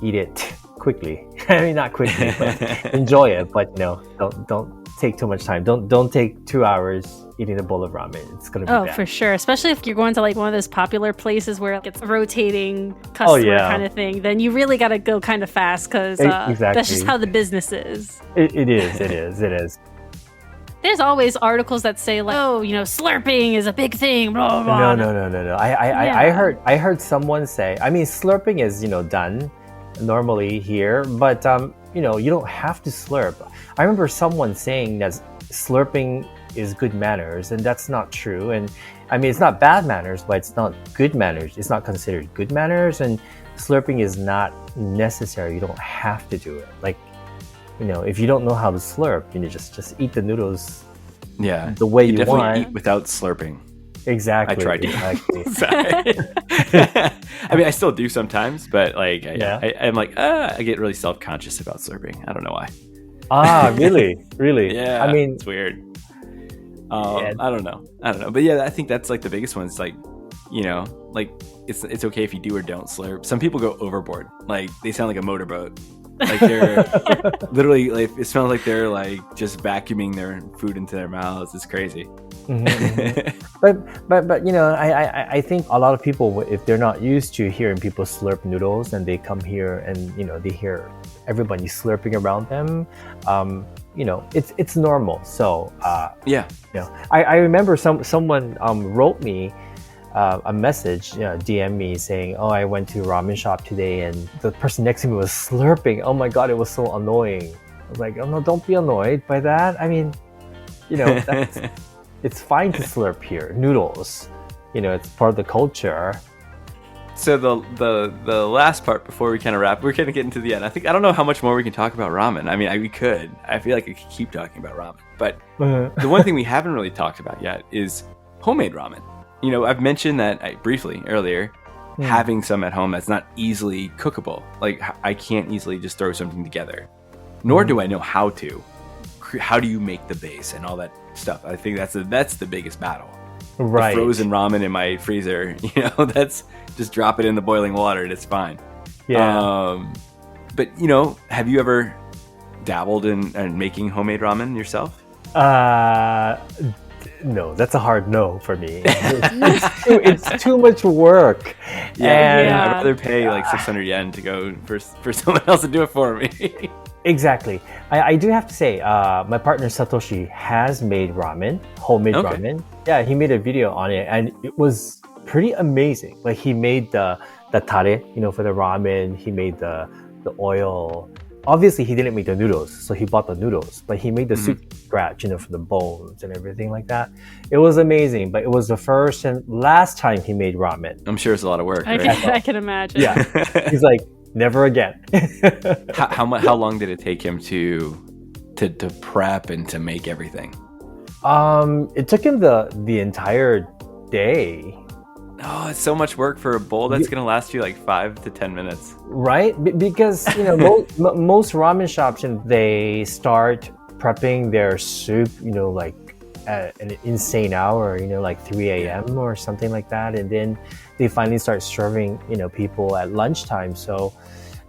eat it quickly. I mean, not quickly, but enjoy it. But don't take too much time. Don't take 2 hours eating a bowl of ramen. It's gonna be bad. For sure. Especially if you're going to like one of those popular places where it's a rotating customer kind of thing, then you really got to go kind of fast, because that's just how the business is. It is. There's always articles that say like, slurping is a big thing. Blah, blah, blah. No. I heard someone say. I mean, slurping is done normally here, but you don't have to slurp. I remember someone saying that slurping is good manners, and that's not true. And I mean, it's not bad manners, but it's not good manners. It's not considered good manners, and slurping is not necessary. You don't have to do it. Like, if you don't know how to slurp, just eat the noodles. Yeah, the way you definitely want. Eat without slurping. Exactly. I tried to. Exactly. I mean, I still do sometimes, but like, I'm like, I get really self-conscious about slurping. I don't know why. Really? Yeah. I mean, it's weird. I don't know. But yeah, I think that's like the biggest one. It's like, like it's okay if you do or don't slurp. Some people go overboard. Like they sound like a motorboat. Like they're literally like it smells like they're like just vacuuming their food into their mouths. It's crazy. But you know, I think a lot of people, if they're not used to hearing people slurp noodles and they come here and you know they hear everybody slurping around them, you know, it's normal. So yeah, you know, I remember someone wrote me a message, DM me saying, "Oh, I went to a ramen shop today, and the person next to me was slurping. Oh my god, it was so annoying." I was like, "Oh no, don't be annoyed by that. I mean, you know, it's fine to slurp here. Noodles, you know, it's part of the culture." So the last part before we kind of wrap, we're gonna get into the end. I don't know how much more we can talk about ramen. I mean, we could. I feel like we could keep talking about ramen, but the one thing we haven't really talked about yet is homemade ramen. You know, I've mentioned that briefly earlier, having some at home that's not easily cookable. Like, I can't easily just throw something together, nor do I know how to. How do you make the base and all that stuff? I think that's the biggest battle. Right. The frozen ramen in my freezer, you know, that's just drop it in the boiling water and it's fine. Yeah. But, you know, have you ever dabbled in making homemade ramen yourself? No, that's a hard no for me. It's too much work. Yeah, I'd rather pay like 600 yen to go for someone else to do it for me. Exactly. I do have to say, my partner Satoshi has made ramen, homemade ramen. Yeah, he made a video on it, and it was pretty amazing. Like he made the tare, you know, for the ramen. He made the oil. Obviously, he didn't make the noodles, so he bought the noodles, but he made the soup from scratch, you know, from the bones and everything like that. It was amazing, but it was the first and last time he made ramen. I'm sure it's a lot of work, right? I can imagine. Yeah. He's like, never again. How long did it take him to prep and to make everything? It took him the entire day. Oh, it's so much work for a bowl that's going to last you like 5 to 10 minutes. Right? Because, you know, most ramen shops, they start prepping their soup, you know, like at an insane hour, you know, like 3 a.m. or something like that. And then they finally start serving, you know, people at lunchtime. So,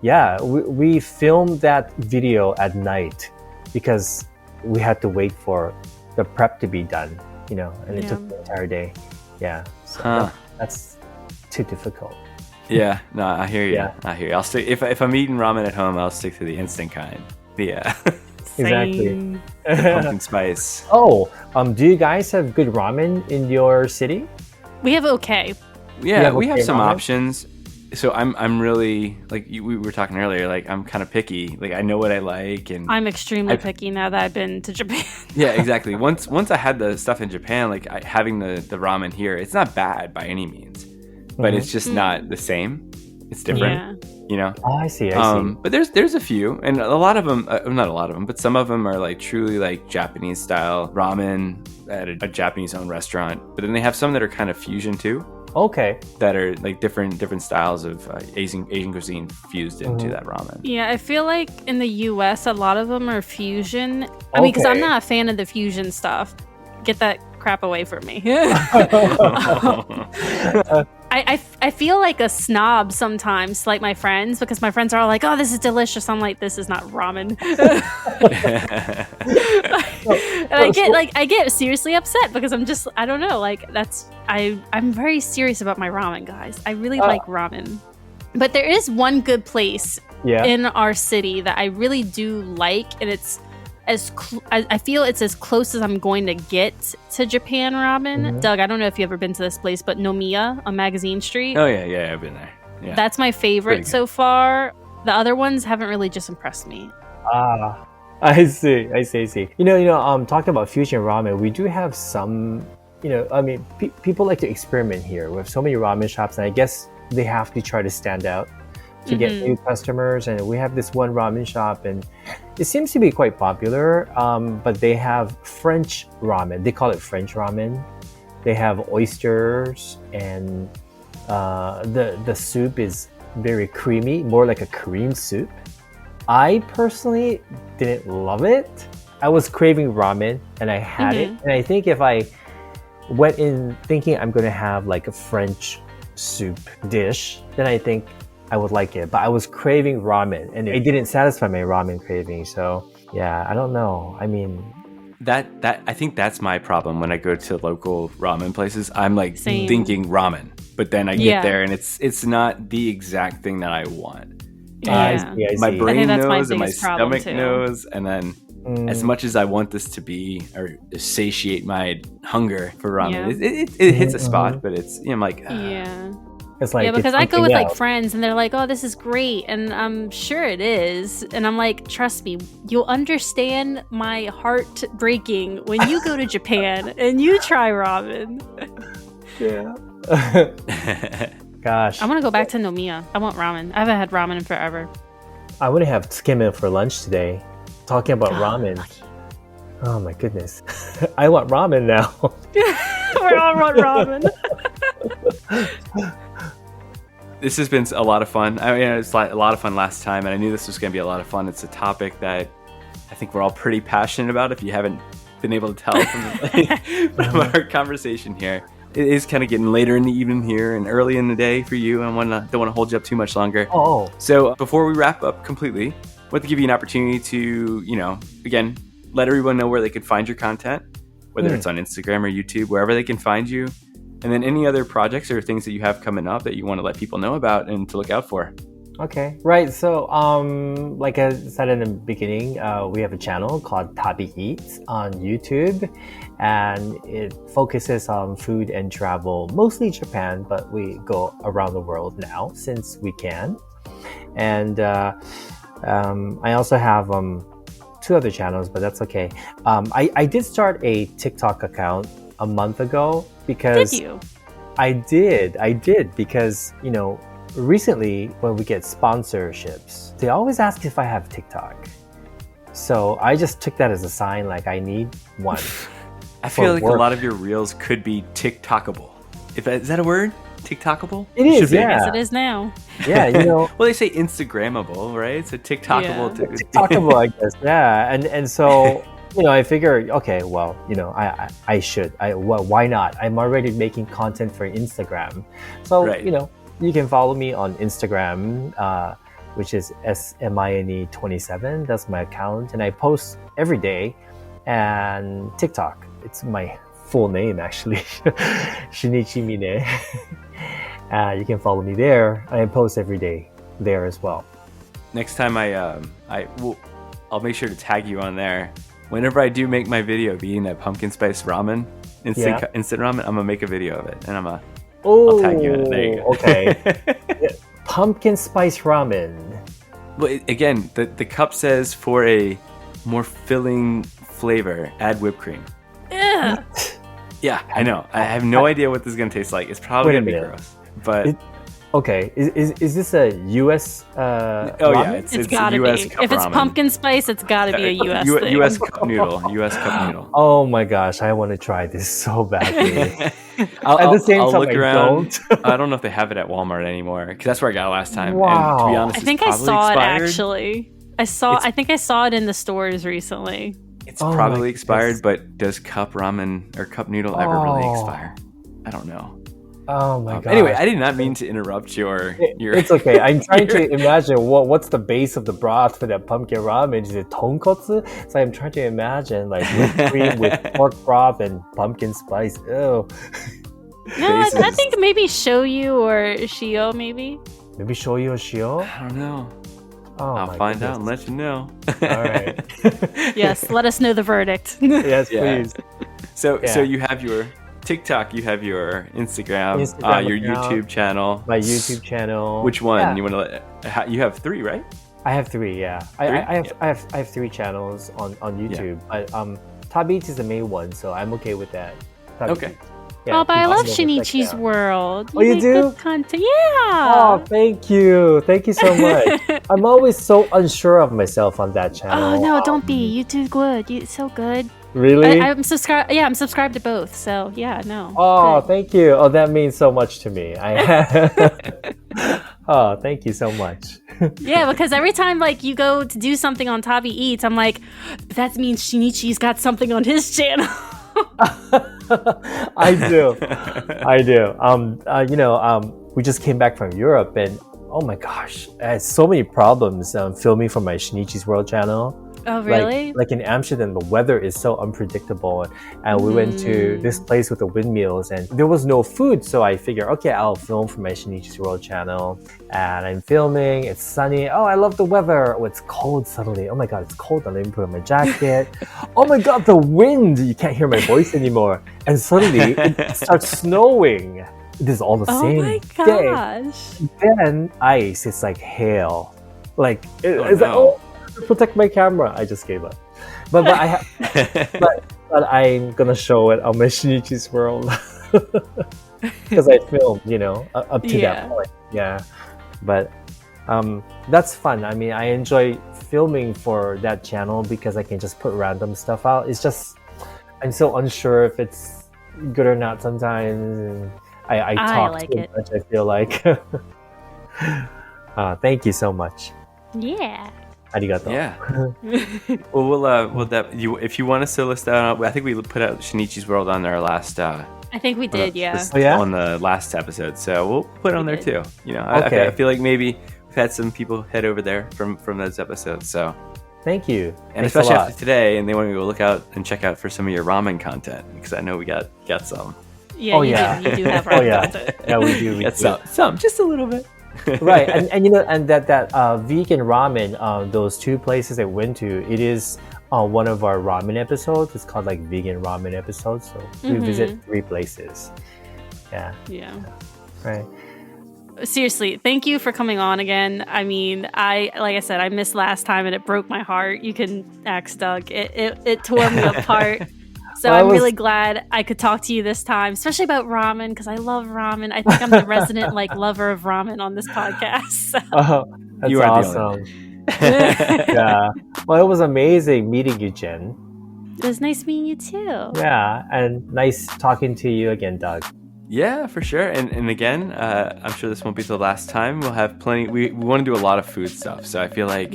yeah, we filmed that video at night because we had to wait for the prep to be done, you know, and it took the entire day. Yeah. So that's too difficult. Yeah, no, I hear you. Yeah. I hear you. I'll stick if I'm eating ramen at home, I'll stick to the instant kind. Yeah. Exactly. Pumpkin spice. Oh, do you guys have good ramen in your city? We have okay. Yeah, we have some ramen? options. So I'm really like we were talking earlier. Like I'm kind of picky. Like I know what I like, and I'm extremely picky now that I've been to Japan. Yeah, exactly. Once I had the stuff in Japan, like having the ramen here, it's not bad by any means, but it's just not the same. It's different, you know. Oh, I see. But there's a few, and a lot of them, not a lot of them, but some of them are like truly like Japanese style ramen at a Japanese-owned restaurant. But then they have some that are kind of fusion too. Okay. That are like different styles of Asian cuisine fused into that ramen. Yeah, I feel like in the U.S. a lot of them are fusion. I mean, because I'm not a fan of the fusion stuff. Get that crap away from me. I feel like a snob sometimes, like my friends, because my friends are all like, "Oh, this is delicious." I'm like, "This is not ramen." And I get seriously upset because I don't know, like I'm very serious about my ramen, guys. I really like ramen. But there is one good place in our city that I really do like, and it's I feel it's as close as I'm going to get to Japan ramen. Doug, I don't know if you've ever been to this place, but Nomiya on Magazine Street. Oh yeah, I've been there. Yeah. That's my favorite so far. The other ones haven't really just impressed me. I see. You know, talking about fusion ramen, we do have some, you know, I mean, people like to experiment here. We have so many ramen shops, and I guess they have to try to stand out to get new customers. And we have this one ramen shop, and it seems to be quite popular, but they have French ramen. They call it French ramen. They have oysters, and the soup is very creamy, more like a cream soup. I personally didn't love it. I was craving ramen, and I had it. And I think if I went in thinking I'm going to have like a French soup dish, then I think I would like it. But I was craving ramen, and it didn't satisfy my ramen craving. So yeah, I don't know. I mean, that I think that's my problem when I go to local ramen places. I'm like Same. thinking ramen, but then I get there and it's not the exact thing that I want. Yeah. I see. My brain that's my knows and my biggest problem, stomach too. knows, and then as much as I want this to be or satiate my hunger for ramen, it hits a spot, but it's I'm like Yeah. It's like, Yeah, because it's I go with something like else. friends and they're like, oh, this is great. And I'm sure it is. And I'm like, trust me, you'll understand my heart breaking when you go to Japan and you try ramen. Yeah. Gosh, I want to go back to Nomiya. I want ramen. I haven't had ramen in forever. I want to have skim milk for lunch today. Talking about ramen. lucky. Oh my goodness. I want ramen now. We all want ramen. This has been a lot of fun. I mean, it was a lot of fun last time, and I knew this was going to be a lot of fun. It's a topic that I think we're all pretty passionate about. If you haven't been able to tell from our conversation here, it is kind of getting later in the evening here and early in the day for you. And don't want to hold you up too much longer. Oh. So before we wrap up completely, I want to give you an opportunity to, again, let everyone know where they can find your content, whether it's on Instagram or YouTube, wherever they can find you. And then any other projects or things that you have coming up that you want to let people know about and to look out for. Okay, right. So, like I said in the beginning, we have a channel called TabiEats on YouTube, and it focuses on food and travel, mostly Japan, but we go around the world now since we can. And I also have 2 other channels, but that's okay. I did start a TikTok account a month ago because Did you? I did because recently when we get sponsorships, they always ask if I have TikTok. So I just took that as a sign like I need one. I feel like work. a lot of your reels could be TikTokable. Is that a word? TikTokable? It is, Should be. yeah. Yes, it is now. Yeah, Well, they say Instagrammable, right? So TikTokable. Yeah. TikTokable, I guess. Yeah, and so I figure, okay, well, I should. Why not? I'm already making content for Instagram, so Right. you can follow me on Instagram, which is SMINE27. That's my account, and I post every day. And TikTok, it's my full name actually, Shinichi Mine. You can follow me there. I post every day there as well. Next time I'll make sure to tag you on there. Whenever I do make my video of eating that pumpkin spice ramen, instant ramen, I'm gonna make a video of it, and I'll tag you in it. There you go. Okay. Pumpkin spice ramen. Well, again, the cup says for a more filling flavor, add whipped cream. Ugh. Yeah, I know. I have no idea what this is gonna taste like. It's probably Wait a gonna be minute. gross, but. Okay, is this a U.S. Yeah, ramen? it's gotta US be. cup If it's ramen. pumpkin spice, it's gotta be a US thing. U.S. cup noodle. U.S. cup noodle. Oh my gosh, I want to try this so badly. I'll the same time, look I around. don't. I don't know if they have it at Walmart anymore because that's where I got it last time. And to Wow. be honest, I it's think I probably saw expired. it actually. I think I saw it in the stores recently. It's Oh my probably expired, goodness. but does cup ramen or cup noodle ever really Oh. expire? I don't know. Oh my god. Anyway, I did not mean to interrupt your. It's okay. I'm trying to imagine what's the base of the broth for that pumpkin ramen. Is it tonkotsu? So I'm trying to imagine like whipped cream with pork broth and pumpkin spice. Ew. No, I think maybe shoyu or shio, maybe. Maybe shoyu or shio? I don't know. Oh, I'll my find out and goodness. let you know. All right. Yes, let us know the verdict. Yes, Yeah. please. So Yeah. you have your TikTok, you have your Instagram, Instagram your account, YouTube channel. My YouTube channel. Which one? Yeah. You want to? You have 3, right? I have 3. Yeah, Three? I have 3 channels on YouTube. But TabiEats is the main one, so I'm okay with that. TabiEats. Okay. Yeah, Oh, but I love people can check Shinichi's it out. World. Oh, you make do? good content. Yeah. Oh, thank you so much. I'm always so unsure of myself on that channel. Oh no, don't be. You do good. You so good. Really? I'm subscribed. Yeah, I'm subscribed to both. So yeah, no. Oh, good. thank you. Oh, that means so much to me. Oh, thank you so much. Yeah, because every time like you go to do something on TabiEats, I'm like, that means Shinichi's got something on his channel. I do. we just came back from Europe, and oh my gosh, I had so many problems filming for my Shinichi's World channel. Oh, really? Like in Amsterdam, the weather is so unpredictable. And we went to this place with the windmills and there was no food. So I figured, okay, I'll film for my Shinichi's World channel. And I'm filming, it's sunny. Oh, I love the weather. Oh, it's cold suddenly. Oh my God, it's cold. And let me put on my jacket. Oh my God, the wind. You can't hear my voice anymore. And suddenly it starts snowing. This is all the same day. Oh my gosh. Then ice, it's like hail. Like, it's like, oh, protect my camera. I just gave up. But but I'm gonna show it on my Shinichi's World because I filmed, up to that point. Yeah, but that's fun. I mean, I enjoy filming for that channel because I can just put random stuff out. It's just I'm so unsure if it's good or not sometimes. I talk like too it. much. I feel like. Thank you so much. Yeah. Arigato. Yeah. Well, if you want us to list out, I think we put out Shinichi's World on our last. I think we did, yeah. On the last episode, so we'll put it on there too. Okay. I feel like maybe we've had some people head over there from those episodes. So thank you. And Thanks especially after today, and they want to go look out and check out for some of your ramen content because I know we got some. Yeah, you do have ramen content. Yeah, we do. We Got do. some, just a little bit. Right, and that vegan ramen, those two places I went to, it is one of our ramen episodes. It's called like vegan ramen episodes. So we visit 3 places. Yeah. Right. Seriously, thank you for coming on again. I mean, like I said, I missed last time and it broke my heart. You can ask Doug. It tore me apart. So I'm really glad I could talk to you this time, especially about ramen, because I love ramen. I think I'm the resident lover of ramen on this podcast. So. Oh, that's you are awesome. Yeah. Well, it was amazing meeting you, Jen. It was nice meeting you too. Yeah, and nice talking to you again, Doug. Yeah, for sure. And again, I'm sure this won't be the last time. We'll have plenty. We want to do a lot of food stuff, so I feel like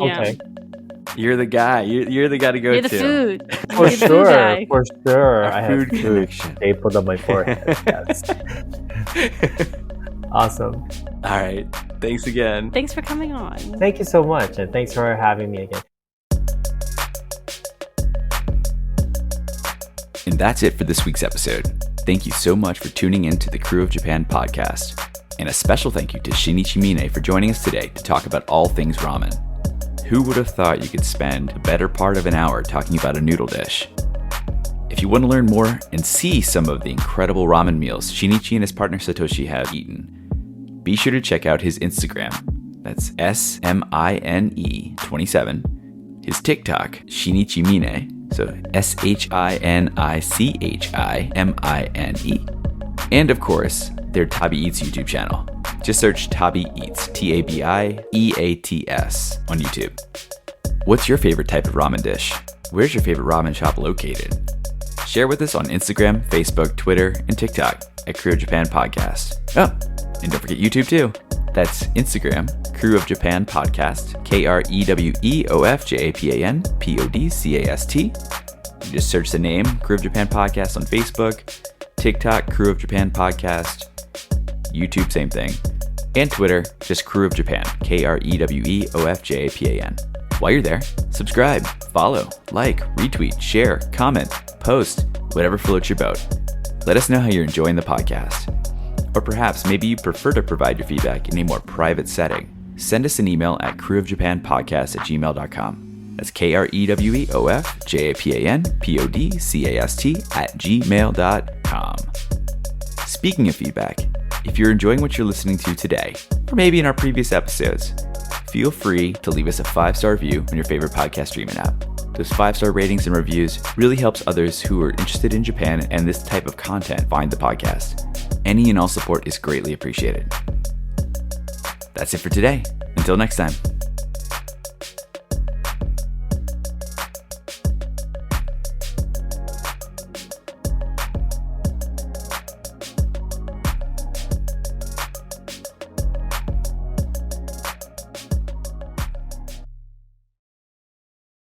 you're the guy. You're the guy to go You're to. the food. For sure. Our I have food food connection. stapled on my forehead. Yes. Awesome. All right. Thanks again. Thanks for coming on. Thank you so much, and thanks for having me again. And that's it for this week's episode. Thank you so much for tuning in to the Krewe of Japan podcast. And a special thank you to Shinichi Mine for joining us today to talk about all things ramen. Who would have thought you could spend the better part of an hour talking about a noodle dish? If you want to learn more and see some of the incredible ramen meals Shinichi and his partner Satoshi have eaten, be sure to check out his Instagram. That's SMINE27. His TikTok, Shinichi Mine. So SHINICHIMINE. And of course, their TabiEats YouTube channel. Just search TabiEats, TABIEATS on YouTube. What's your favorite type of ramen dish? Where's your favorite ramen shop located? Share with us on Instagram, Facebook, Twitter, and TikTok at Krewe of Japan Podcast. Oh, and don't forget YouTube too. That's Instagram, Krewe of Japan Podcast, KREWEOFJAPAN PODCAST. You just search the name Krewe of Japan Podcast on Facebook, TikTok, Krewe of Japan Podcast, YouTube, same thing, and Twitter, just Krewe of Japan, KREWEOFJAPAN. While you're there, subscribe, follow, like, retweet, share, comment, post, whatever floats your boat. Let us know how you're enjoying the podcast. Or perhaps maybe you prefer to provide your feedback in a more private setting. Send us an email at kreweofjapanpodcast@gmail.com. That's KREWOFJAPANPODCAST@gmail.com. Speaking of feedback, if you're enjoying what you're listening to today, or maybe in our previous episodes, feel free to leave us a 5-star review on your favorite podcast streaming app. Those 5-star ratings and reviews really helps others who are interested in Japan and this type of content find the podcast. Any and all support is greatly appreciated. That's it for today. Until next time.